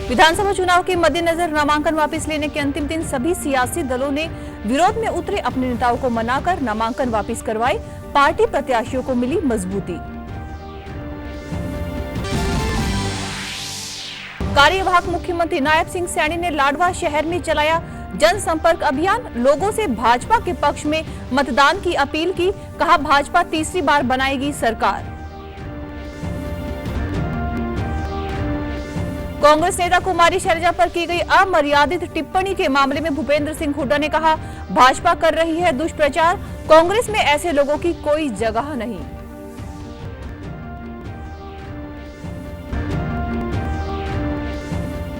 विधानसभा चुनाव के मद्देनजर नामांकन वापस लेने के अंतिम दिन सभी सियासी दलों ने विरोध में उतरे अपने नेताओं को मनाकर नामांकन वापस करवाए। पार्टी प्रत्याशियों को मिली मजबूती। कार्यवाहक मुख्यमंत्री नायब सिंह सैनी ने लाडवा शहर में चलाया जनसंपर्क अभियान। लोगों से भाजपा के पक्ष में मतदान की अपील की। कहा, भाजपा तीसरी बार बनाएगी सरकार। कांग्रेस नेता कुमारी शैलजा पर की गई अमर्यादित टिप्पणी के मामले में भूपेंद्र सिंह हुड्डा ने कहा, भाजपा कर रही है दुष्प्रचार। कांग्रेस में ऐसे लोगों की कोई जगह नहीं।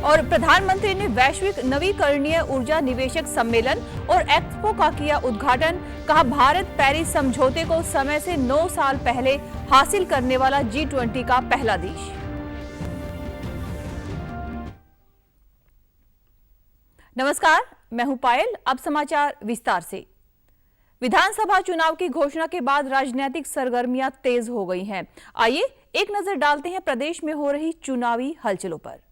और प्रधानमंत्री ने वैश्विक नवीकरणीय ऊर्जा निवेशक सम्मेलन और एक्सपो का किया उद्घाटन। कहा, भारत पेरिस समझौते को समय से 9 साल पहले हासिल करने वाला G20 का पहला देश। नमस्कार, मैं हूं पायल। अब समाचार विस्तार से। विधानसभा चुनाव की घोषणा के बाद राजनीतिक सरगर्मियां तेज हो गई हैं। आइए एक नजर डालते हैं प्रदेश में हो रही चुनावी हलचलों पर।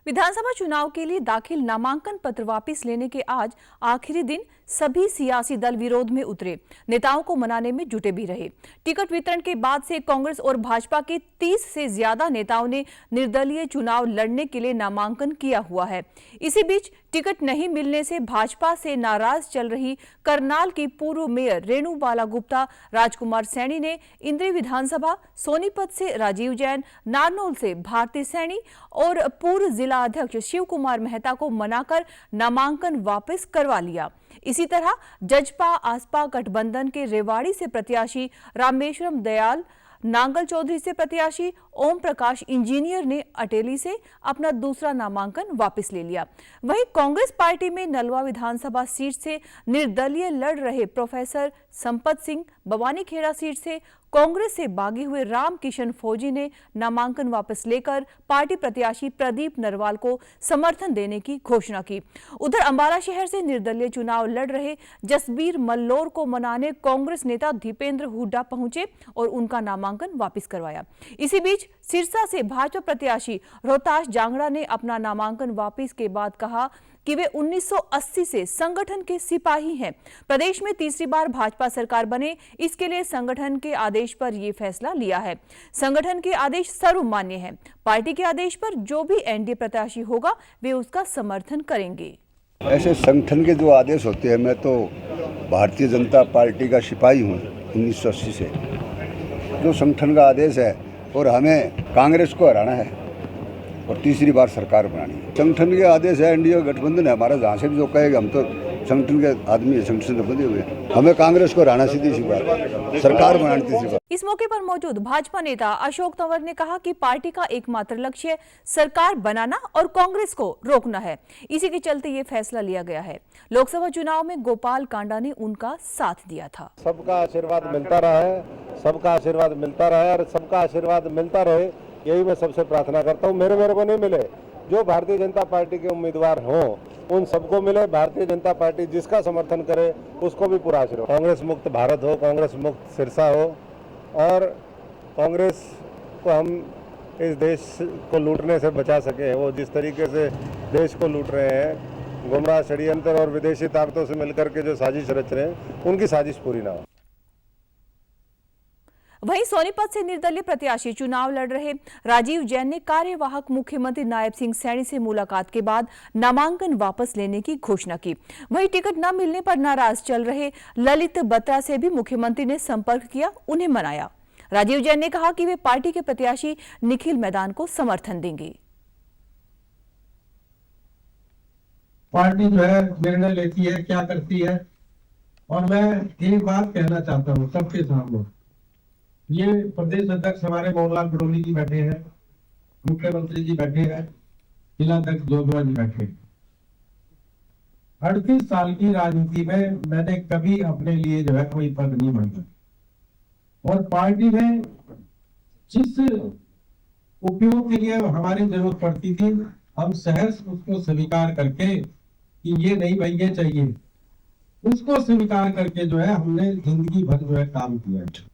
विधानसभा चुनाव के लिए दाखिल नामांकन पत्र वापस लेने के आज आखिरी दिन सभी सियासी दल विरोध में उतरे। नेताओं को मनाने में जुटे भी रहे। टिकट वितरण के बाद से कांग्रेस और भाजपा के 30 से ज्यादा नेताओं ने निर्दलीय चुनाव लड़ने के लिए नामांकन किया हुआ है। इसी बीच टिकट नहीं मिलने से भाजपा से नाराज चल रही करनाल की पूर्व मेयर रेणु बाला गुप्ता राजकुमार सैनी ने इंद्री विधानसभा, सोनीपत से राजीव जैन, नारनौल से भारती सैनी और पूर्व जिला अध्यक्ष शिव कुमार मेहता को मनाकर नामांकन वापस करवा लिया। इसी तरह जजपा आसपा गठबंधन के रेवाड़ी से प्रत्याशी रामेश्वरम दयाल, नांगल चौधरी से प्रत्याशी ओम प्रकाश इंजीनियर ने अटेली से अपना दूसरा नामांकन वापस ले लिया। वहीं कांग्रेस पार्टी में नलवा विधानसभा सीट से निर्दलीय लड़ रहे प्रोफेसर संपत सिंह, बवानीखेड़ा सीट से कांग्रेस से बागी हुए राम किशन फौजी ने नामांकन वापस लेकर पार्टी प्रत्याशी प्रदीप नरवाल को समर्थन देने की घोषणा की। उधर अंबाला शहर से निर्दलीय चुनाव लड़ रहे जसबीर मल्लोर को मनाने कांग्रेस नेता दीपेंद्र हुड्डा पहुंचे और उनका नामांकन वापस करवाया। इसी बीच सिरसा से भाजपा प्रत्याशी रोहताश जांगड़ा ने अपना नामांकन वापस के बाद कहा कि वे 1980 से संगठन के सिपाही हैं। प्रदेश में तीसरी बार भाजपा सरकार बने, इसके लिए संगठन के आदेश पर यह फैसला लिया है। संगठन के आदेश सर्वमान्य है। पार्टी के आदेश पर जो भी एनडीए प्रत्याशी होगा वे उसका समर्थन करेंगे। ऐसे संगठन के जो आदेश होते हैं, मैं तो भारतीय जनता पार्टी का सिपाही हूँ 1980 से। जो संगठन का आदेश है और हमें कांग्रेस को हराना है और तीसरी बार सरकार बनानी है। संगठन के आदेश है, एनडीए गठबंधन है हमारा। जहाँ से भी जो कहेगा, हम तो संगठन के आदमी है, संगठन से बंधे हुए। हमें कांग्रेस को हराना सीधी सी बात, सरकार बनानी तीसरी बार। इस मौके पर मौजूद भाजपा नेता अशोक तंवर ने कहा कि पार्टी का एकमात्र लक्ष्य सरकार बनाना और कांग्रेस को रोकना है। इसी के चलते ये फैसला लिया गया है। लोकसभा चुनाव में गोपाल कांडा ने उनका साथ दिया था। सबका आशीर्वाद मिलता रहा है, सबका आशीर्वाद मिलता रहा है और सबका आशीर्वाद मिलता रहे, यही मैं सबसे प्रार्थना करता हूँ। मेरे को नहीं मिले, जो भारतीय जनता पार्टी के उम्मीदवार हों उन सबको मिले। भारतीय जनता पार्टी जिसका समर्थन करे उसको भी पूरा आशीर्वाद। कांग्रेस मुक्त भारत हो, कांग्रेस मुक्त सिरसा हो और कांग्रेस को हम इस देश को लूटने से बचा सके। वो जिस तरीके से देश को लूट रहे हैं, गुमराह षड्यंत्र और विदेशी ताकतों से मिलकर के जो साजिश रच रहे हैं, उनकी साजिश पूरी ना हो। वहीं सोनीपत से निर्दलीय प्रत्याशी चुनाव लड़ रहे राजीव जैन ने कार्यवाहक मुख्यमंत्री नायब सिंह सैनी से मुलाकात के बाद नामांकन वापस लेने की घोषणा की। वहीं टिकट न मिलने पर नाराज चल रहे ललित बत्रा से भी मुख्यमंत्री ने संपर्क किया, उन्हें मनाया। राजीव जैन ने कहा कि वे पार्टी के प्रत्याशी निखिल मैदान को समर्थन देंगे। पार्टी जो है निर्णय लेती है, क्या करती है और मैं एक बात कहना चाहता हूँ सबके सामने, ये प्रदेश अध्यक्ष हमारे मोहनलाल बडोली जी बैठे हैं, मुख्यमंत्री जी बैठे हैं, जिलाध्यक्ष जोधवा जी बैठे हैं। 38 साल की राजनीति में मैंने कभी अपने लिए जो है कोई पद नहीं मांगा, और पार्टी में जिस उपयोग के लिए हमारी जरूरत पड़ती थी, हम सहर्ष उसको स्वीकार करके कि ये नहीं भाई ये चाहिए, उसको स्वीकार करके जो है हमने जिंदगी भर जो है काम किया है।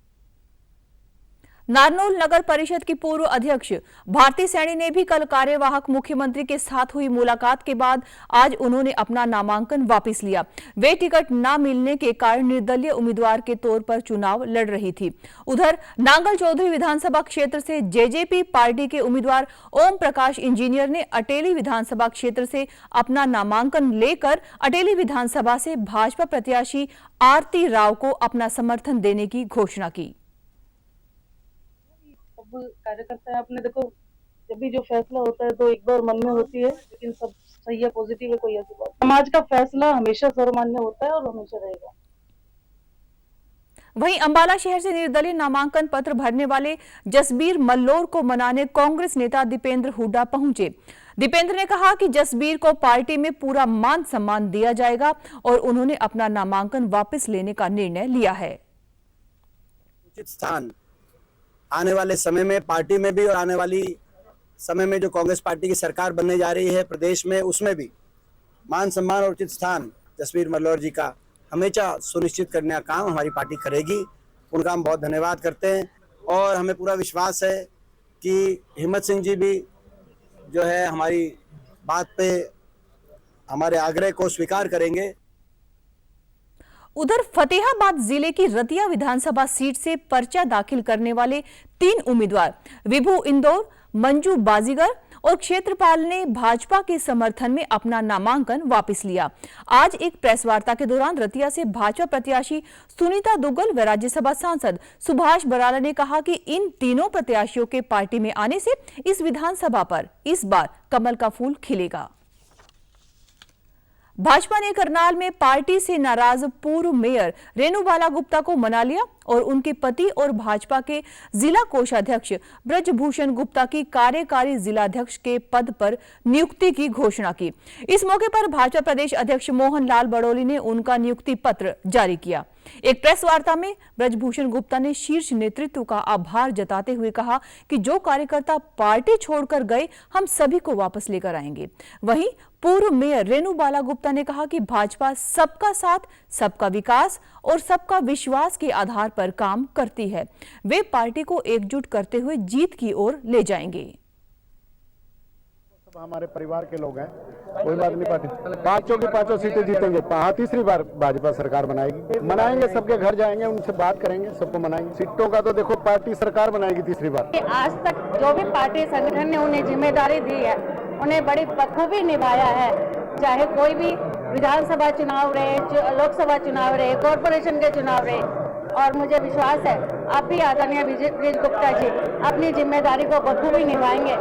नारनौल नगर परिषद की पूर्व अध्यक्ष भारती सैनी ने भी कल कार्यवाहक मुख्यमंत्री के साथ हुई मुलाकात के बाद आज उन्होंने अपना नामांकन वापस लिया। वे टिकट न मिलने के कारण निर्दलीय उम्मीदवार के तौर पर चुनाव लड़ रही थी। उधर नांगल चौधरी विधानसभा क्षेत्र से जेजेपी पार्टी के उम्मीदवार ओम प्रकाश इंजीनियर ने अटेली विधानसभा क्षेत्र से अपना नामांकन लेकर अटेली विधानसभा से भाजपा प्रत्याशी आरती राव को अपना समर्थन देने की घोषणा की। कार्यकर्ता है अपने, देखो जब भी जो फैसला होता है तो एक बार मन में होती है, लेकिन सब सही है, पॉजिटिव है, कोई ऐसी बात। समाज का फैसला हमेशा सर्वमान्य होता है और हमेशा रहेगा। वहीं अंबाला शहर से निर्दलीय नामांकन पत्र भरने वाले जसबीर मल्लोर को मनाने कांग्रेस नेता दीपेंद्र हुड्डा पहुंचे। दीपेंद्र ने कहा कि जसबीर को पार्टी में पूरा मान सम्मान दिया जाएगा और उन्होंने अपना नामांकन वापस लेने का निर्णय लिया है। उचित स्थान आने वाले समय में पार्टी में भी और आने वाली समय में जो कांग्रेस पार्टी की सरकार बनने जा रही है प्रदेश में, उसमें भी मान सम्मान और उचित स्थान जसबीर मल्लोर जी का हमेशा सुनिश्चित करने का काम हमारी पार्टी करेगी। उनका हम बहुत धन्यवाद करते हैं और हमें पूरा विश्वास है कि हिम्मत सिंह जी भी जो है हमारी बात पे हमारे आग्रह को स्वीकार करेंगे। उधर फतेहाबाद जिले की रतिया विधानसभा सीट से पर्चा दाखिल करने वाले 3 उम्मीदवार विभू इंदौर, मंजू बाजीगर और क्षेत्रपाल ने भाजपा के समर्थन में अपना नामांकन वापस लिया। आज एक प्रेस वार्ता के दौरान रतिया से भाजपा प्रत्याशी सुनीता दुग्गल व राज्यसभा सांसद सुभाष बराला ने कहा कि इन तीनों प्रत्याशियों के पार्टी में आने से इस विधानसभा पर इस बार कमल का फूल खिलेगा। भाजपा ने करनाल में पार्टी से नाराज पूर्व मेयर रेणुबाला गुप्ता को मना लिया और उनके पति और भाजपा के जिला कोषाध्यक्ष ब्रजभूषण गुप्ता की कार्यकारी जिलाध्यक्ष के पद पर नियुक्ति की घोषणा की। इस मौके पर भाजपा प्रदेश अध्यक्ष मोहन लाल बडोली ने उनका नियुक्ति पत्र जारी किया। एक प्रेस वार्ता में ब्रजभूषण गुप्ता ने शीर्ष नेतृत्व का आभार जताते हुए कहा कि जो कार्यकर्ता पार्टी छोड़कर गए, हम सभी को वापस लेकर आएंगे। वहीं पूर्व मेयर रेणुबाला गुप्ता ने कहा कि भाजपा सबका साथ, सबका विकास और सबका विश्वास के आधार पर काम करती है। वे पार्टी को एकजुट करते हुए जीत की ओर ले जाएंगे। सब हमारे परिवार के लोग हैं, कोई बात नहीं। पार्टी पांचों की पांचों सीटें जीतेंगे। तीसरी बार भाजपा सरकार बनाएगी, मनाएंगे, सबके घर जाएंगे, उनसे बात करेंगे, सबको मनाएंगे। सीटों का तो देखो पार्टी सरकार बनाएगी तीसरी बार। आज तक जो भी पार्टी संगठन ने उन्हें जिम्मेदारी दी है, उन्हें बड़ी बखूबी निभाया है। चाहे कोई भी विधानसभा चुनाव रहे, लोकसभा चुनाव रहे, कॉरपोरेशन के चुनाव रहे, और मुझे विश्वास है आप भी आदरणीय ब्रज गुप्ता जी अपनी जिम्मेदारी को बखूबी निभाएंगे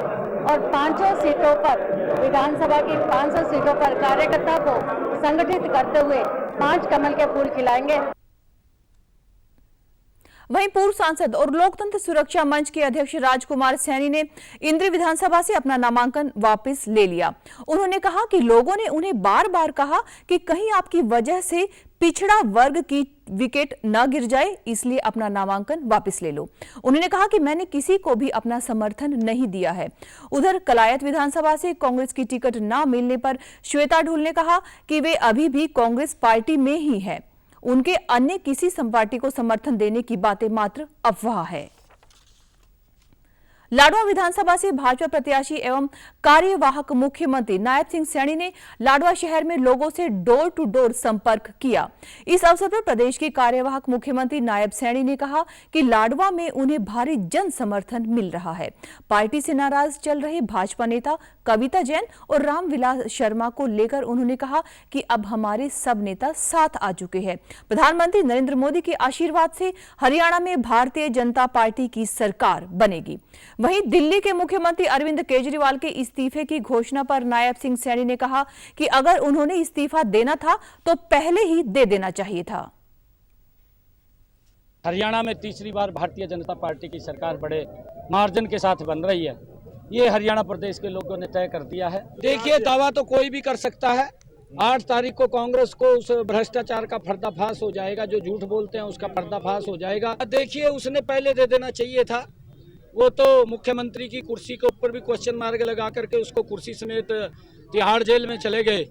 और 500 सीटों पर, विधानसभा की 500 सीटों पर कार्यकर्ता को संगठित करते हुए 5 कमल के फूल खिलाएंगे। वहीं पूर्व सांसद और लोकतंत्र सुरक्षा मंच के अध्यक्ष राजकुमार सैनी ने इंद्री विधानसभा से अपना नामांकन वापस ले लिया। उन्होंने कहा कि लोगों ने उन्हें बार बार कहा कि कहीं आपकी वजह से पिछड़ा वर्ग की विकेट न गिर जाए, इसलिए अपना नामांकन वापस ले लो। उन्होंने कहा कि मैंने किसी को भी अपना समर्थन नहीं दिया है। उधर कलायत विधानसभा से कांग्रेस की टिकट न मिलने पर श्वेता ढुल ने कहा कि वे अभी भी कांग्रेस पार्टी में ही है। उनके अन्य किसी पार्टी को समर्थन देने की बातें मात्र अफवाह है। लाडवा विधानसभा से भाजपा प्रत्याशी एवं कार्यवाहक मुख्यमंत्री नायब सिंह सैनी ने लाडवा शहर में लोगों से डोर टू डोर संपर्क किया। इस अवसर पर प्रदेश के कार्यवाहक मुख्यमंत्री नायब सैनी ने कहा कि लाडवा में उन्हें भारी जन समर्थन मिल रहा है। पार्टी से नाराज चल रहे भाजपा नेता कविता जैन और रामविलास शर्मा को लेकर उन्होंने कहा कि अब हमारे सब नेता साथ आ चुके हैं। प्रधानमंत्री नरेंद्र मोदी के आशीर्वाद से हरियाणा में भारतीय जनता पार्टी की सरकार बनेगी। वहीं दिल्ली के मुख्यमंत्री अरविंद केजरीवाल के इस्तीफे की घोषणा पर नायब सिंह सैनी ने कहा कि अगर उन्होंने इस्तीफा देना था तो पहले ही दे देना चाहिए था। हरियाणा में तीसरी बार भारतीय जनता पार्टी की सरकार बड़े मार्जिन के साथ बन रही है, ये हरियाणा प्रदेश के लोगों ने तय कर दिया है। देखिए, दावा तो कोई भी कर सकता है। 8 तारीख को कांग्रेस को उस भ्रष्टाचार का पर्दाफाश हो जाएगा, जो झूठ बोलते हैं उसका पर्दाफाश हो जाएगा। देखिए, उसने पहले दे देना चाहिए था। वो तो मुख्यमंत्री की कुर्सी के ऊपर भी क्वेश्चन मार्क लगा करके उसको कुर्सी समेत तिहाड़ जेल में चले गए।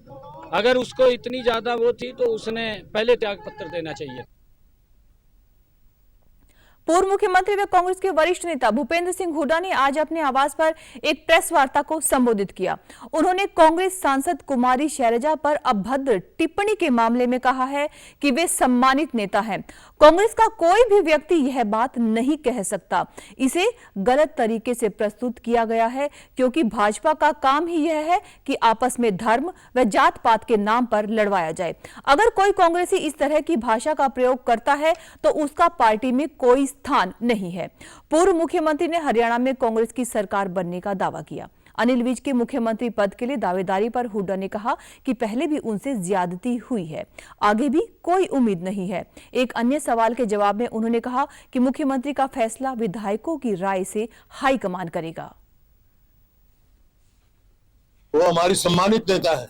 अगर उसको इतनी ज्यादा वो थी तो उसने पहले त्याग पत्र देना चाहिए। पूर्व मुख्यमंत्री व कांग्रेस के वरिष्ठ नेता भूपेंद्र सिंह हुड्डा ने आज अपने आवास पर एक प्रेस वार्ता को संबोधित किया। उन्होंने कांग्रेस सांसद कुमारी शैलजा पर अभद्र टिप्पणी के मामले में कहा है कि वे सम्मानित नेता हैं। कांग्रेस का कोई भी व्यक्ति यह बात नहीं कह सकता। इसे गलत तरीके से प्रस्तुत किया गया है, क्योंकि भाजपा का काम ही यह है कि आपस में धर्म व जात पात के नाम पर लड़वाया जाए। अगर कोई कांग्रेसी इस तरह की भाषा का प्रयोग करता है तो उसका पार्टी में कोई स्थान नहीं है। पूर्व मुख्यमंत्री ने हरियाणा में कांग्रेस की सरकार बनने का दावा किया। अनिल विज के मुख्यमंत्री पद के लिए दावेदारी पर हुड्डा ने कहा कि पहले भी उनसे ज्यादती हुई है, आगे भी कोई उम्मीद नहीं है। एक अन्य सवाल के जवाब में उन्होंने कहा कि मुख्यमंत्री का फैसला विधायकों की राय से हाईकमान करेगा। वो हमारी सम्मानित नेता है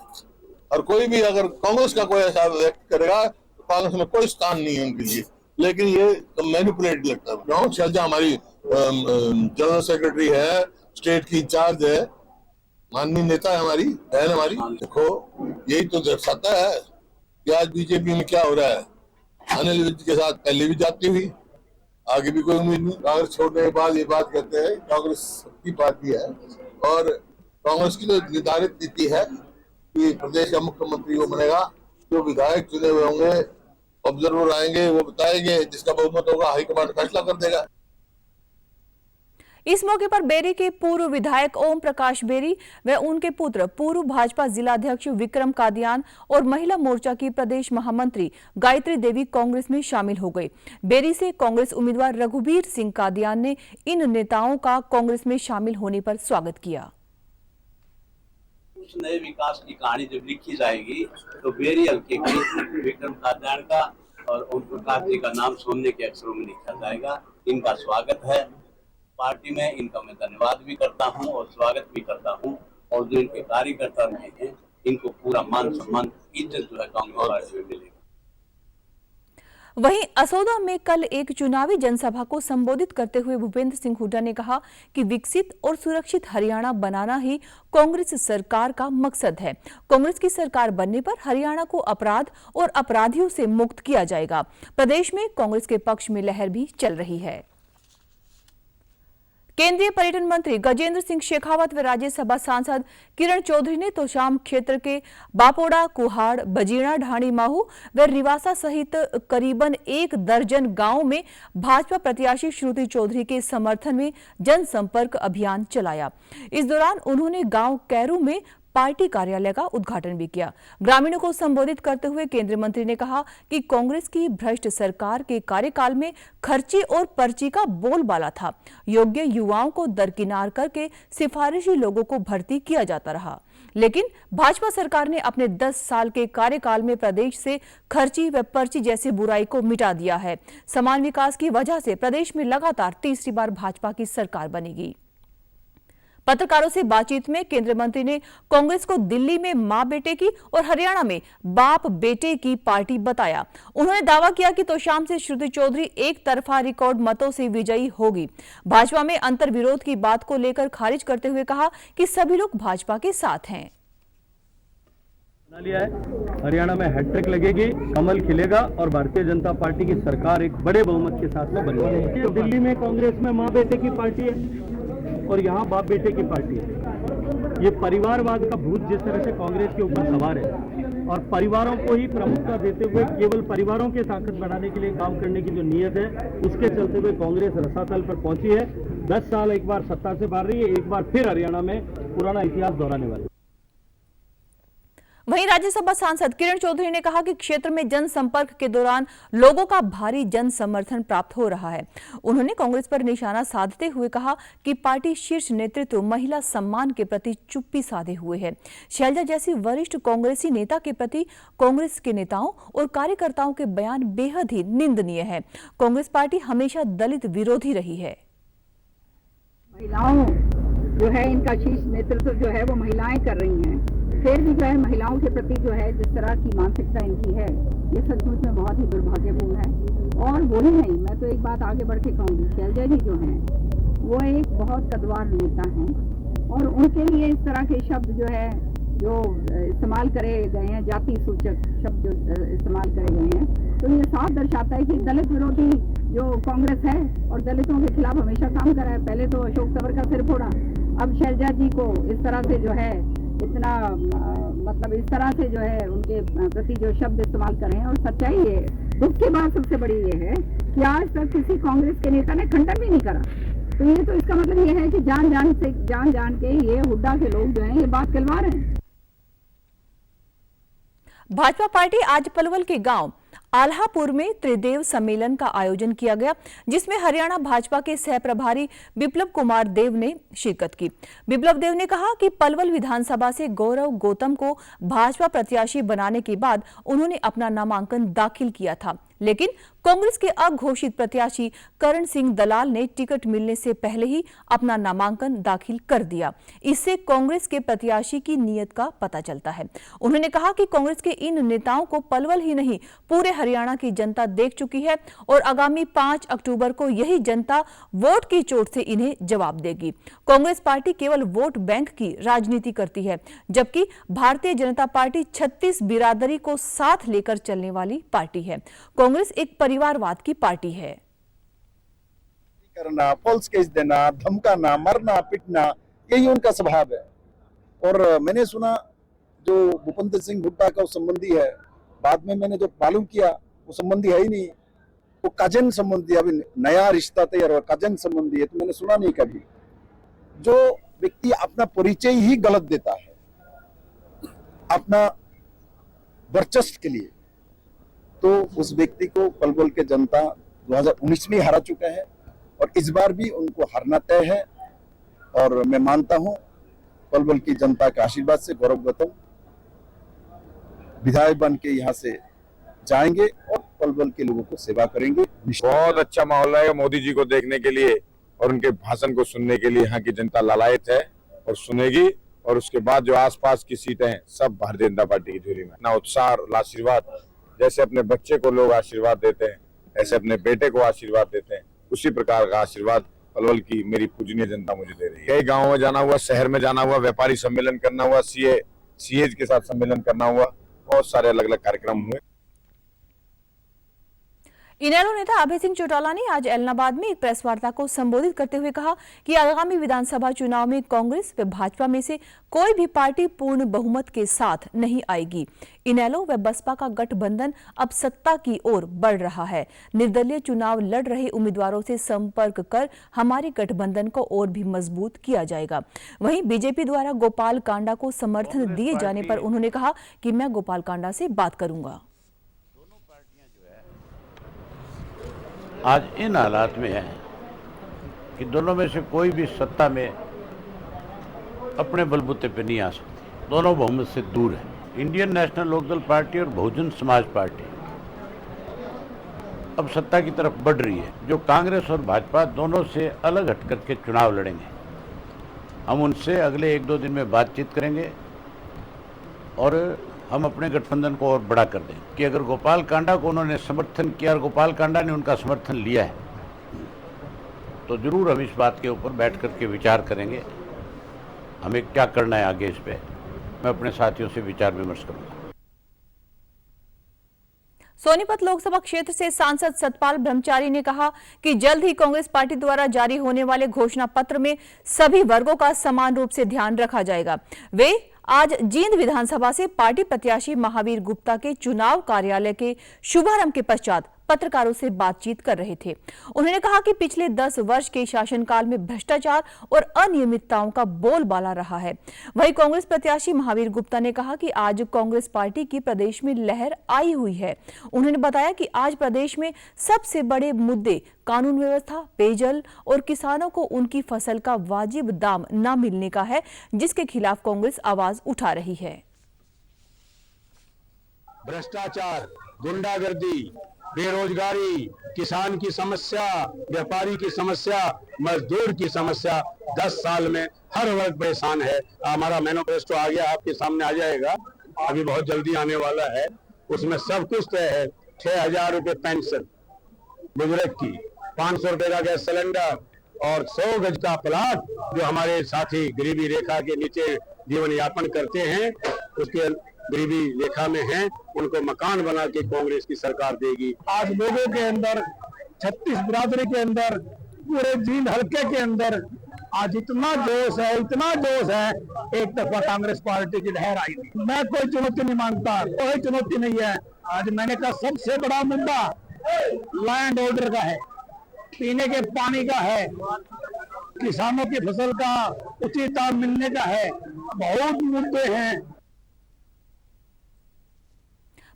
और कोई भी अगर कांग्रेस का कोई ऐसा व्यक्त करेगा तो कांग्रेस में कोई स्थान नहीं है उनके लिए। लेकिन ये मैनिपुलेट लगता है। क्यों? शैलजा हमारी जनरल सेक्रेटरी है, स्टेट की इंचार्ज है, माननीय नेता है, हमारी बहन हमारी। देखो, यही तो दर्शाता है कि आज बीजेपी में क्या हो रहा है। अनिल विज के साथ पहले भी जाती हुई, आगे भी कोई उम्मीद नहीं। कांग्रेस छोड़ने के बाद ये बात कहते हैं कांग्रेस सबकी पार्टी है और कांग्रेस की तो निर्धारित नीति है कि प्रदेश का मुख्यमंत्री वो बनेगा। जो विधायक चुने हुए होंगे, ऑब्जर्वर आएंगे, वो बताएंगे, जिसका बहुमत होगा हाईकमांड फैसला कर देगा। इस मौके पर बेरी के पूर्व विधायक ओम प्रकाश बेरी व उनके पुत्र पूर्व भाजपा जिलाध्यक्ष विक्रम कादियान और महिला मोर्चा की प्रदेश महामंत्री गायत्री देवी कांग्रेस में शामिल हो गए। बेरी से कांग्रेस उम्मीदवार रघुबीर सिंह कादियान ने इन नेताओं का कांग्रेस में शामिल होने पर स्वागत किया। उस नए विकास की कहानी जब लिखी जाएगी तो बेरी हल्के के विक्रम कादियान का और ओम प्रकाश जी का नाम सोने के अक्षरों में लिखा जाएगा। इनका स्वागत है पार्टी में, इनका मैं धन्यवाद भी करता हूं और स्वागत भी करता हूं। और जो इनके कार्यकर्ता रहे हैं, इनको पूरा मान सम्मान इज्जत जो है कांग्रेस पार्टी में मिलेगी। वहीं असोदा में कल एक चुनावी जनसभा को संबोधित करते हुए भूपेंद्र सिंह हुड्डा ने कहा कि विकसित और सुरक्षित हरियाणा बनाना ही कांग्रेस सरकार का मकसद है। कांग्रेस की सरकार बनने पर हरियाणा को अपराध और अपराधियों से मुक्त किया जाएगा। प्रदेश में कांग्रेस के पक्ष में लहर भी चल रही है। केंद्रीय पर्यटन मंत्री गजेंद्र सिंह शेखावत व राज्यसभा सांसद किरण चौधरी ने तोशाम क्षेत्र के बापोड़ा, कुहाड़, बजीणा, ढाणी, माहू व रिवासा सहित करीबन 1 दर्जन गांवों में भाजपा प्रत्याशी श्रुति चौधरी के समर्थन में जनसंपर्क अभियान चलाया। इस दौरान उन्होंने गांव कैरू में पार्टी कार्यालय का उद्घाटन भी किया। ग्रामीणों को संबोधित करते हुए केंद्रीय मंत्री ने कहा कि कांग्रेस की भ्रष्ट सरकार के कार्यकाल में खर्ची और पर्ची का बोलबाला था। योग्य युवाओं को दरकिनार करके सिफारिशी लोगों को भर्ती किया जाता रहा, लेकिन भाजपा सरकार ने अपने 10 साल के कार्यकाल में प्रदेश से खर्ची व पर्ची जैसी बुराई को मिटा दिया है। समान विकास की वजह से प्रदेश में लगातार तीसरी बार भाजपा की सरकार बनेगी। पत्रकारों से बातचीत में केंद्रीय मंत्री ने कांग्रेस को दिल्ली में मां बेटे की और हरियाणा में बाप बेटे की पार्टी बताया। उन्होंने दावा किया कि तोशाम से श्रुति चौधरी एक तरफा रिकॉर्ड मतों से विजयी होगी। भाजपा में अंतर विरोध की बात को लेकर खारिज करते हुए कहा कि सभी लोग भाजपा के साथ हैं। लिया है, हरियाणा में हैट्रिक लगेगी, कमल खिलेगा और भारतीय जनता पार्टी की सरकार एक बड़े बहुमत के साथ में बनेगी। दिल्ली में कांग्रेस में मां बेटे की पार्टी है और यहाँ बाप बेटे की पार्टी है। ये परिवारवाद का भूत जिस तरह से कांग्रेस के ऊपर सवार है और परिवारों को ही प्रमुखता देते हुए केवल परिवारों के ताकत बढ़ाने के लिए काम करने की जो नीयत है, उसके चलते हुए कांग्रेस रसातल पर पहुंची है। 10 साल एक बार सत्ता से बाहर रही है, एक बार फिर हरियाणा में पुराना इतिहास दोहराने वाली। वहीं राज्यसभा सांसद किरण चौधरी ने कहा कि क्षेत्र में जनसंपर्क के दौरान लोगों का भारी जन समर्थन प्राप्त हो रहा है। उन्होंने कांग्रेस पर निशाना साधते हुए कहा कि पार्टी शीर्ष नेतृत्व महिला सम्मान के प्रति चुप्पी साधे हुए है। शैलजा जैसी वरिष्ठ कांग्रेसी नेता के प्रति कांग्रेस के नेताओं और कार्यकर्ताओं के बयान बेहद ही निंदनीय है। कांग्रेस पार्टी हमेशा दलित विरोधी रही है। महिलाओं जो है, इनका शीर्ष नेतृत्व जो है वो महिलाएं कर रही हैं। फिर भी जो है महिलाओं के प्रति जो है जिस तरह की मानसिकता इनकी है, ये सचमुच में बहुत ही दुर्भाग्यपूर्ण है। और वही नहीं, मैं तो एक बात आगे बढ़ के कहूँगी, शैलजा जी जो हैं वो एक बहुत कद्दावर नेता हैं और उनके लिए इस तरह के शब्द जो है जो इस्तेमाल करे गए हैं, जाति सूचक शब्द जो इस्तेमाल करे गए हैं, तो ये साफ दर्शाता है कि दलित विरोधी जो कांग्रेस है और दलितों के खिलाफ हमेशा काम कर रहा है। पहले तो अशोक तंवर का सिर फोड़ा, अब शैलजा जी को इस तरह से जो है इतना मतलब इस तरह से जो है उनके प्रति जो शब्द इस्तेमाल कर रहे हैं। और सच्चाई है, दुख की बात सबसे बड़ी ये है कि आज तक किसी कांग्रेस के नेता ने खंडन भी नहीं करा। तो ये तो इसका मतलब ये है कि जान जान के ये हुड्डा के लोग जो हैं ये बात कहलवा रहे हैं। भाजपा पार्टी आज पलवल के गांव आल्हापुर में त्रिदेव सम्मेलन का आयोजन किया गया, जिसमें हरियाणा भाजपा के सह प्रभारी बिप्लब कुमार देव ने शिरकत की। बिप्लब देव ने कहा कि पलवल विधानसभा से गौरव गौतम को भाजपा प्रत्याशी बनाने के बाद उन्होंने अपना नामांकन दाखिल किया था, लेकिन कांग्रेस के अघोषित प्रत्याशी करण सिंह दलाल ने टिकट मिलने से पहले ही अपना नामांकन दाखिल कर दिया। इससे कांग्रेस के प्रत्याशी की नीयत का पता चलता है। उन्होंने कहा कि कांग्रेस के इन नेताओं को पलवल ही नहीं पूरे हरियाणा की जनता देख चुकी है और आगामी 5 अक्टूबर को यही जनता वोट की चोट से इन्हें जवाब देगी। कांग्रेस पार्टी केवल वोट बैंक की राजनीति करती है, जबकि भारतीय जनता पार्टी 36 बिरादरी को साथ लेकर चलने वाली पार्टी है। कांग्रेस एक परिवारवाद की पार्टी है। करना, फॉल्स केस देना, धमकाना, मरना, पिटना, यही उनका स्वभाव है। और मैंने सुना जो भूपेंद्र सिंह हुड्डा का संबंधी है, बाद में मैंने जो मालूम किया वो संबंधी है ही नहीं, वो कजन संबंधी, अभी नया रिश्ता तैयार हुआ, कजन संबंधी है। तो मैंने सुना नहीं कभी जो व्यक्ति अपना परिचय ही गलत देता है अपना वर्चस्व के लिए, तो उस व्यक्ति को पलवल के जनता 2019 में हरा चुका है और इस बार भी उनको हरना तय है। और मैं मानता हूं पलवल की जनता के आशीर्वाद से गौरव गौतम विधायक बन के यहाँ से जाएंगे और पलवल के लोगों को सेवा करेंगे। बहुत अच्छा माहौल है मोदी जी को देखने के लिए और उनके भाषण को सुनने के लिए यहाँ की जनता लालायित है और सुनेगी। और उसके बाद जो आसपास की सीटें हैं सब भारतीय जनता पार्टी की झोली में। ना उत्साह और आशीर्वाद, जैसे अपने बच्चे को लोग आशीर्वाद देते हैं ऐसे अपने बेटे को आशीर्वाद देते हैं, उसी प्रकार का आशीर्वाद पलवल की मेरी पूजनीय जनता मुझे दे रही है। कई गाँव में जाना हुआ, शहर में जाना हुआ, व्यापारी सम्मेलन करना हुआ, सीएज के साथ सम्मेलन करना हुआ, बहुत सारे अलग अलग कार्यक्रम हुए। इनेलो नेता अभय सिंह चौटाला ने आज एलनाबाद में एक प्रेस वार्ता को संबोधित करते हुए कहा कि आगामी विधानसभा चुनाव में कांग्रेस व भाजपा में से कोई भी पार्टी पूर्ण बहुमत के साथ नहीं आएगी। इनेलो व बसपा का गठबंधन अब सत्ता की ओर बढ़ रहा है। निर्दलीय चुनाव लड़ रहे उम्मीदवारों से संपर्क कर हमारे गठबंधन को और भी मजबूत किया जाएगा। वहीं बीजेपी द्वारा गोपाल कांडा को समर्थन दिए जाने पर उन्होंने कहा कि मैं गोपाल कांडा से बात करूंगा। आज इन हालात में है कि दोनों में से कोई भी सत्ता में अपने बलबूते पे नहीं आ सकती, दोनों बहुमत से दूर है। इंडियन नेशनल लोकदल पार्टी और बहुजन समाज पार्टी अब सत्ता की तरफ बढ़ रही है। जो कांग्रेस और भाजपा दोनों से अलग हट करके चुनाव लड़ेंगे, हम उनसे अगले 1-2 दिन में बातचीत करेंगे और हम अपने गठबंधन को और बड़ा कर दें कि अगर गोपाल कांडा को उन्होंने समर्थन किया और गोपाल कांडा ने उनका समर्थन लिया है तो जरूर हम इस बात के ऊपर बैठ करके विचार करेंगे हमें क्या करना है आगे। इस पे मैं अपने साथियों से विचार विमर्श करूंगा। सोनीपत लोकसभा क्षेत्र से सांसद सतपाल ब्रह्मचारी ने कहा कि जल्द ही कांग्रेस पार्टी द्वारा जारी होने वाले घोषणा पत्र में सभी वर्गों का समान रूप से ध्यान रखा जाएगा। वे आज जींद विधानसभा से पार्टी प्रत्याशी महावीर गुप्ता के चुनाव कार्यालय के शुभारंभ के पश्चात पत्रकारों से बातचीत कर रहे थे। उन्होंने कहा कि पिछले 10 वर्ष के शासनकाल में भ्रष्टाचार और अनियमितताओं का बोलबाला रहा है। वहीं कांग्रेस प्रत्याशी महावीर गुप्ता ने कहा कि आज कांग्रेस पार्टी की प्रदेश में लहर आई हुई है। उन्होंने बताया कि आज प्रदेश में सबसे बड़े मुद्दे कानून व्यवस्था, पेयजल और किसानों को उनकी फसल का वाजिब दाम न मिलने का है, जिसके खिलाफ कांग्रेस आवाज उठा रही है। भ्रष्टाचार, गुंडागर्दी, बेरोजगारी, किसान की समस्या, व्यापारी की समस्या, मजदूर की समस्या, 10 साल में हर वर्ग परेशान है। हमारा मैनिफेस्टो आ गया, आपके सामने आ जाएगा, अभी बहुत जल्दी आने वाला है। उसमें सब कुछ तय है। 6,000 रुपये पेंशन बुजुर्ग की, 500 रुपये का गैस सिलेंडर और 100 गज का प्लाट जो हमारे साथी गरीबी रेखा के नीचे जीवन यापन करते हैं, उसके गरीबी रेखा में हैं, उनको मकान बना के कांग्रेस की सरकार देगी। आज लोगों के अंदर, 36 बिरादरी के अंदर, पूरे जींद हल्के के अंदर आज इतना जोश है, इतना जोश है। एक दफा कांग्रेस पार्टी की लहर आई थी। मैं कोई चुनौती नहीं मांगता, कोई चुनौती नहीं है। आज मैंने कहा सबसे बड़ा मुद्दा लैंड ऑर्डर का है, पीने के पानी का है, किसानों की फसल का उचित दाम मिलने का है, बहुत मुद्दे हैं।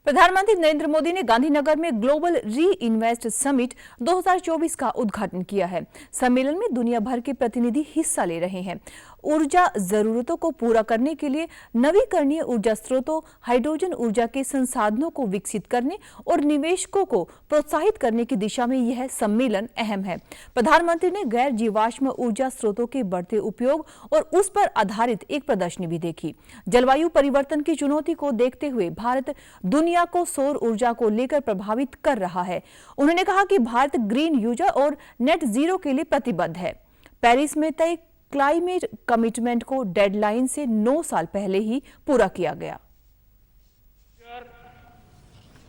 प्रधानमंत्री नरेंद्र मोदी ने गांधीनगर में ग्लोबल री इन्वेस्ट समिट 2024 का उद्घाटन किया है। सम्मेलन में दुनिया भर के प्रतिनिधि हिस्सा ले रहे हैं। ऊर्जा जरूरतों को पूरा करने के लिए नवीकरणीय ऊर्जा स्रोतों, हाइड्रोजन ऊर्जा के संसाधनों को विकसित करने और निवेशकों को प्रोत्साहित करने की दिशा में यह सम्मेलन अहम है। प्रधानमंत्री ने गैर जीवाश्म ऊर्जा स्रोतों के बढ़ते उपयोग और उस पर आधारित एक प्रदर्शनी भी देखी। जलवायु परिवर्तन की चुनौती को देखते हुए भारत दुनिया को सौर ऊर्जा को लेकर प्रभावित कर रहा है। उन्होंने कहा कि भारत ग्रीन ऊर्जा और नेट जीरो के लिए प्रतिबद्ध है। पेरिस में तय क्लाइमेट कमिटमेंट को डेडलाइन से 9 साल पहले ही पूरा किया गया।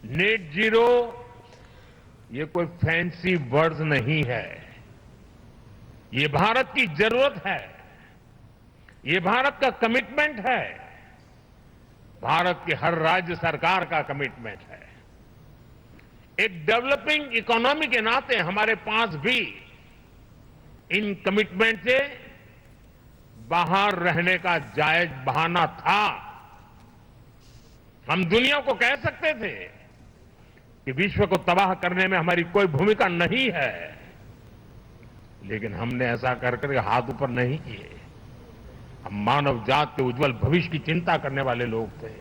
नेट जीरो ये कोई फैंसी वर्ड्स नहीं है, ये भारत की जरूरत है, ये भारत का कमिटमेंट है, भारत के हर राज्य सरकार का कमिटमेंट है। एक डेवलपिंग इकोनॉमी के नाते हमारे पास भी इन कमिटमेंट से बाहर रहने का जायज बहाना था। हम दुनिया को कह सकते थे कि विश्व को तबाह करने में हमारी कोई भूमिका नहीं है, लेकिन हमने ऐसा करके हाथ ऊपर नहीं किए। हम मानव जात के उज्जवल भविष्य की चिंता करने वाले लोग थे।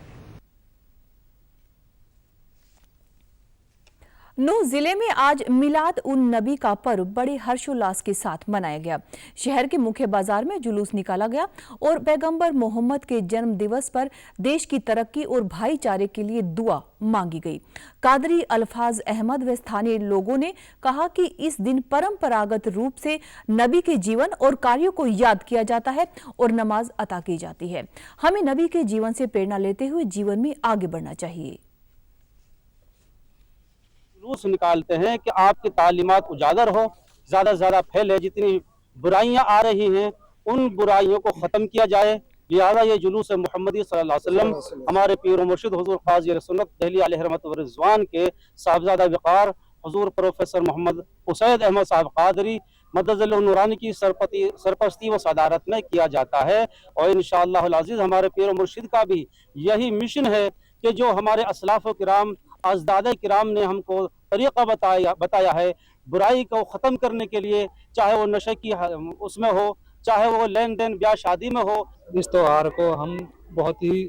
नूंह जिले में आज मिलाद उन नबी का पर्व बड़े हर्षोल्लास के साथ मनाया गया। शहर के मुख्य बाजार में जुलूस निकाला गया और पैगंबर मोहम्मद के जन्म दिवस पर देश की तरक्की और भाईचारे के लिए दुआ मांगी गई। कादरी अल्फाज अहमद व स्थानीय लोगों ने कहा कि इस दिन परंपरागत रूप से नबी के जीवन और कार्यों को याद किया जाता है और नमाज अता की जाती है। हमें नबी के जीवन से प्रेरणा लेते हुए जीवन में आगे बढ़ना चाहिए। जुलूस निकालते हैं कि आपकी तालीमात उजागर हो, ज़्यादा से ज़्यादा फैले, जितनी बुराइयां आ रही हैं उन बुराइयों को ख़त्म किया जाए। लिहाजा ये जुलूस मोहम्मदी सल्लल्लाहु अलैहि वसल्लम हमारे पीर मुर्शिद हुजूर ख्वाजा सुन्नत दहली अलैहि रहमत व रिज़वान के साहबजादा वक़ार हुजूर प्रोफेसर मोहम्मद हुसैन अहमद साहब कादरी मददुल नूरानी की सरपरस्ती व सदारत में किया जाता है। और इंशाअल्लाह अल अज़ीज़ हमारे पीर मुर्शिद का भी यही मिशन है कि जो हमारे असलाफ़ किराम अजदाद किराम ने हमको तरीक़ा बताया है बुराई को ख़त्म करने के लिए, चाहे वो नशे की उसमें हो, चाहे वो लेन देन ब्याह शादी में हो। इस त्यौहार को हम बहुत ही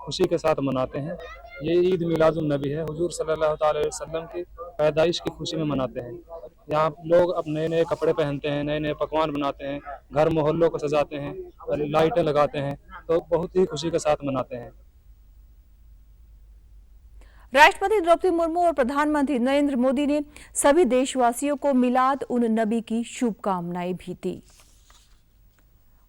खुशी के साथ मनाते हैं। ये ईद मिलादुन नबी है, हुजूर सल्लल्लाहु अलैहि वसल्लम की पैदाइश की खुशी में मनाते हैं। यहाँ लोग अब नए नए कपड़े पहनते हैं, नए नए पकवान बनाते हैं, घर मोहल्लों को सजाते हैं, लाइटें लगाते हैं, तो बहुत ही खुशी के साथ मनाते हैं। राष्ट्रपति द्रौपदी मुर्मू और प्रधानमंत्री नरेंद्र मोदी ने सभी देशवासियों को मिलाद उन नबी की शुभकामनाएं भी दी।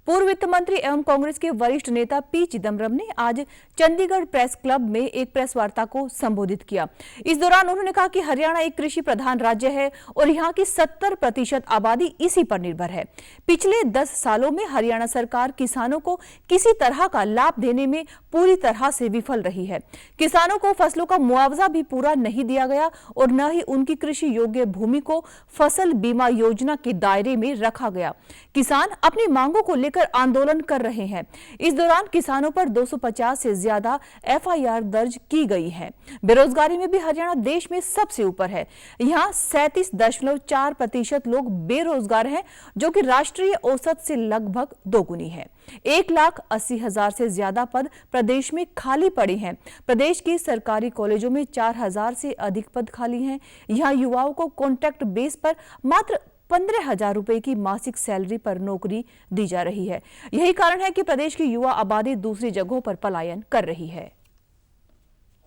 पूर्व वित्त मंत्री एवं कांग्रेस के वरिष्ठ नेता पी चिदम्बरम ने आज चंडीगढ़ प्रेस क्लब में एक प्रेस वार्ता को संबोधित किया। इस दौरान उन्होंने कहा कि हरियाणा एक कृषि प्रधान राज्य है और यहाँ की 70% आबादी इसी पर निर्भर है। पिछले 10 सालों में हरियाणा सरकार किसानों को किसी तरह का लाभ देने में पूरी तरह से विफल रही है। किसानों को फसलों का मुआवजा भी पूरा नहीं दिया गया और न ही उनकी कृषि योग्य भूमि को फसल बीमा योजना के दायरे में रखा गया। किसान अपनी मांगों को लेकर आंदोलन कर रहे हैं। इस दौरान किसानों पर 250 से ज्यादा एफआईआर दर्ज की गई है। बेरोजगारी में भी हरियाणा देश में सबसे ऊपर है। यहाँ 37.4% लोग बेरोजगार हैं, जो कि राष्ट्रीय औसत से लगभग दोगुनी है। 1,80,000 से ज्यादा पद प्रदेश में खाली पड़े हैं। प्रदेश की सरकारी कॉलेजों में 4,000 से अधिक पद खाली हैं। यहाँ युवाओं को कॉन्ट्रैक्ट बेस पर मात्र 15,000 रुपए की मासिक सैलरी पर नौकरी दी जा रही है। यही कारण है कि प्रदेश की युवा आबादी दूसरी जगहों पर पलायन कर रही है।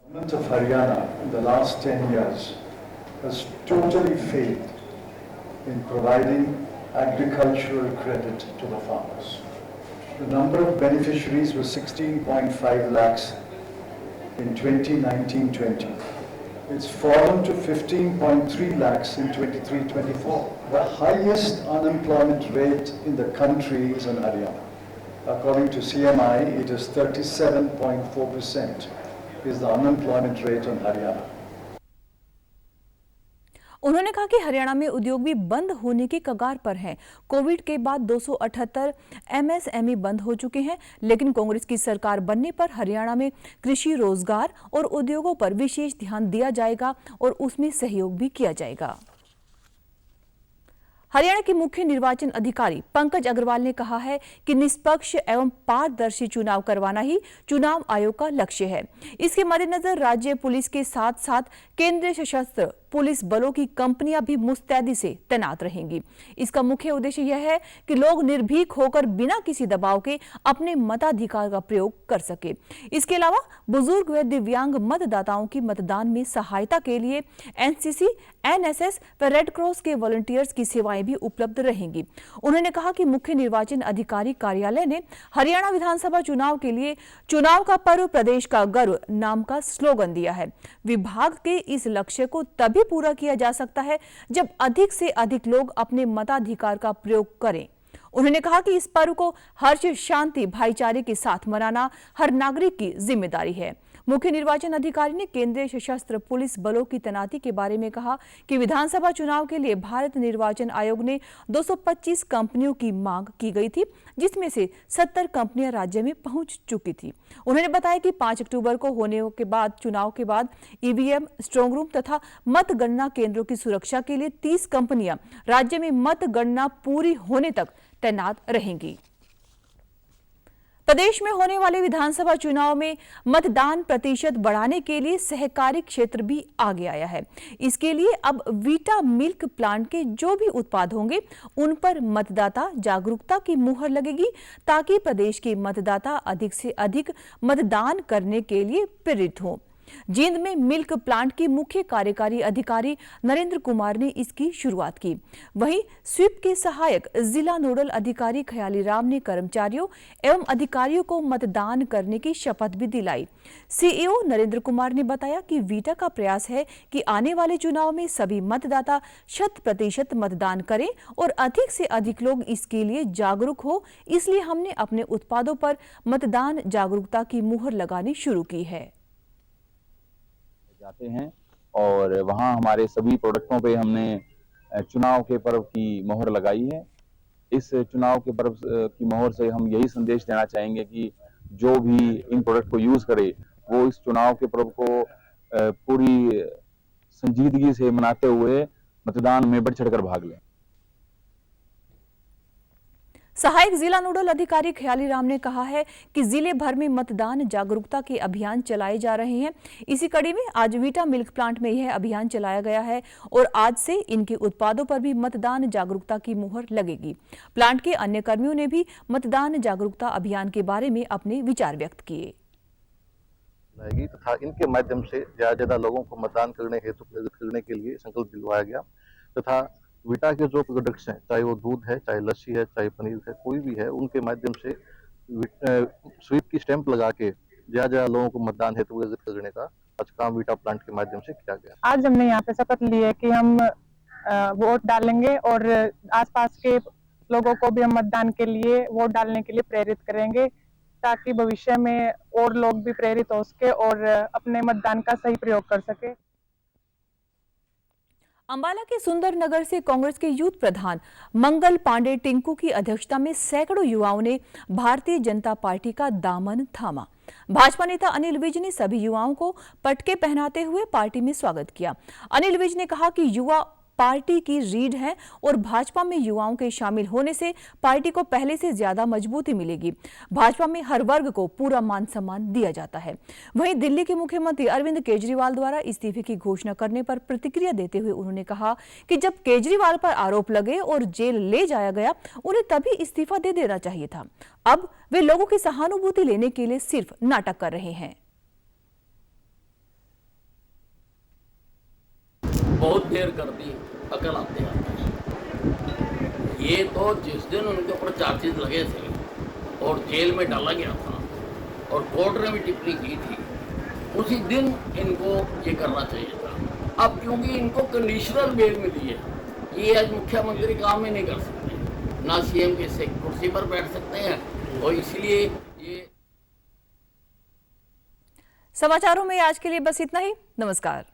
Government of Haryana in the last 10 years has totally failed in providing agricultural credit to the farmers. The number of beneficiaries was 16.5 lakhs in 2019-20. It's fallen to 15.3 lakhs in 23-24. The highest unemployment rate in the country is in Haryana. According to CMI, it is 37.4% is the unemployment rate in Haryana. उन्होंने कहा कि हरियाणा में उद्योग भी बंद होने की कगार पर हैं। कोविड के बाद 278 एमएसएमई बंद हो चुके हैं, लेकिन कांग्रेस की सरकार बनने पर हरियाणा में कृषि, रोजगार और उद्योगों पर विशेष ध्यान दिया जाएगा और उसमें सहयोग भी किया जाएगा। हरियाणा के मुख्य निर्वाचन अधिकारी पंकज अग्रवाल ने कहा है कि निष्पक्ष एवं पारदर्शी चुनाव करवाना ही चुनाव आयोग का लक्ष्य है। इसके मद्देनजर राज्य पुलिस के साथ साथ केंद्रीय सशस्त्र पुलिस बलों की कंपनियां भी मुस्तैदी से तैनात रहेंगी। इसका मुख्य उद्देश्य यह है कि लोग निर्भीक होकर बिना किसी दबाव के अपने मताधिकार का प्रयोग कर सके। इसके अलावा बुजुर्ग व दिव्यांग मतदाताओं की मतदान में सहायता के लिए एनसीसी, एनएसएस व रेड क्रॉस के वॉलंटियर्स की सेवाएं भी उपलब्ध रहेंगी। उन्होंने कहा कि मुख्य निर्वाचन अधिकारी कार्यालय ने हरियाणा विधानसभा चुनाव के लिए चुनाव का पर्व प्रदेश का गर्व नाम का स्लोगन दिया है। विभाग के इस लक्ष्य को तभी पूरा किया जा सकता है जब अधिक से अधिक लोग अपने मताधिकार का प्रयोग करें। उन्होंने कहा कि इस पर्व को हर्ष, शांति, भाईचारे के साथ मनाना हर नागरिक की जिम्मेदारी है। मुख्य निर्वाचन अधिकारी ने केंद्रीय सशस्त्र पुलिस बलों की तैनाती के बारे में कहा कि विधानसभा चुनाव के लिए भारत निर्वाचन आयोग ने 225 कंपनियों की मांग की गई थी, जिसमें से 70 कंपनियां राज्य में पहुंच चुकी थी। उन्होंने बताया कि 5 अक्टूबर को होने के बाद चुनाव के बाद ईवीएम, स्ट्रांग रूम तथा मतगणना केंद्रों की सुरक्षा के लिए 30 कंपनियां राज्य में मतगणना पूरी होने तक तैनात रहेंगी। प्रदेश में होने वाले विधानसभा चुनाव में मतदान प्रतिशत बढ़ाने के लिए सहकारी क्षेत्र भी आगे आया है। इसके लिए अब वीटा मिल्क प्लांट के जो भी उत्पाद होंगे उन पर मतदाता जागरूकता की मुहर लगेगी, ताकि प्रदेश के मतदाता अधिक से अधिक मतदान करने के लिए प्रेरित हों। जींद में मिल्क प्लांट की मुख्य कार्यकारी अधिकारी नरेंद्र कुमार ने इसकी शुरुआत की। वहीं स्वीप के सहायक जिला नोडल अधिकारी ख्याली राम ने कर्मचारियों एवं अधिकारियों को मतदान करने की शपथ भी दिलाई। सीईओ नरेंद्र कुमार ने बताया कि वीटा का प्रयास है कि आने वाले चुनाव में सभी मतदाता 100% मतदान करें और अधिक से अधिक लोग इसके लिए जागरूक हो। इसलिए हमने अपने उत्पादों पर मतदान जागरूकता की मुहर लगानी शुरू की है। जाते हैं और वहाँ हमारे सभी प्रोडक्टों पे हमने चुनाव के पर्व की मोहर लगाई है। इस चुनाव के पर्व की मोहर से हम यही संदेश देना चाहेंगे कि जो भी इन प्रोडक्ट को यूज करे वो इस चुनाव के पर्व को पूरी संजीदगी से मनाते हुए मतदान में बढ़ चढ़कर भाग लें। सहायक जिला नोडल अधिकारी ख्याली राम ने कहा है कि जिले भर में मतदान जागरूकता के अभियान चलाए जा रहे हैं। इसी कड़ी में आज वीटा मिल्क प्लांट में यह अभियान चलाया गया है और आज से इनके उत्पादों पर भी मतदान जागरूकता की मुहर लगेगी। प्लांट के अन्य कर्मियों ने भी मतदान जागरूकता अभियान के बारे में अपने विचार व्यक्त किए। तथा इनके माध्यम से ज्यादा लोगों को मतदान करने हेतु प्रेरित करने के लिए संकल्प दिलवाया गया तथा वीटा के जो प्रोडक्ट्स हैं, चाहे वो दूध है, चाहे लस्सी है, चाहे पनीर है, कोई भी है, उनके माध्यम से स्वीप की स्टैंप लगा के जहाँ जहाँ लोगों को मतदान हेतु विजिट करने का आज काम वीटा प्लांट के माध्यम से किया गया। आज हमने यहाँ पे शपथ ली है कि हम वोट डालेंगे और आसपास के लोगों को भी हम मतदान के लिए वोट डालने के लिए प्रेरित करेंगे, ताकि भविष्य में और लोग भी प्रेरित हो सके और अपने मतदान का सही प्रयोग कर सके। अंबाला के सुंदरनगर से कांग्रेस के यूथ प्रधान मंगल पांडे टिंकू की अध्यक्षता में सैकड़ों युवाओं ने भारतीय जनता पार्टी का दामन थामा। भाजपा नेता अनिल विज ने सभी युवाओं को पटके पहनाते हुए पार्टी में स्वागत किया। अनिल विज ने कहा कि युवा पार्टी की रीढ़ है और भाजपा में युवाओं के शामिल होने से पार्टी को पहले से ज्यादा मजबूती मिलेगी। भाजपा में हर वर्ग को पूरा मान सम्मान दिया जाता है। वहीं दिल्ली के मुख्यमंत्री अरविंद केजरीवाल द्वारा इस्तीफे की घोषणा करने पर प्रतिक्रिया देते हुए उन्होंने कहा कि जब केजरीवाल पर आरोप लगे और जेल ले जाया गया, उन्हें तभी इस्तीफा दे देना चाहिए था। अब वे लोगों की सहानुभूति लेने के लिए सिर्फ नाटक कर रहे हैं। बहुत देर कर दी, अकल आते आते। ये तो जिस दिन उनके ऊपर चार्जेस लगे थे और जेल में डाला गया था और कोर्ट ने भी टिप्पणी की थी, उसी दिन इनको ये करना चाहिए था। अब क्योंकि इनको कंडीशनल बेल मिली है, ये आज मुख्यमंत्री काम ही नहीं कर सकते, ना सीएम के कुर्सी पर बैठ सकते हैं, और इसलिए ये। समाचारों में आज के लिए बस इतना ही। नमस्कार।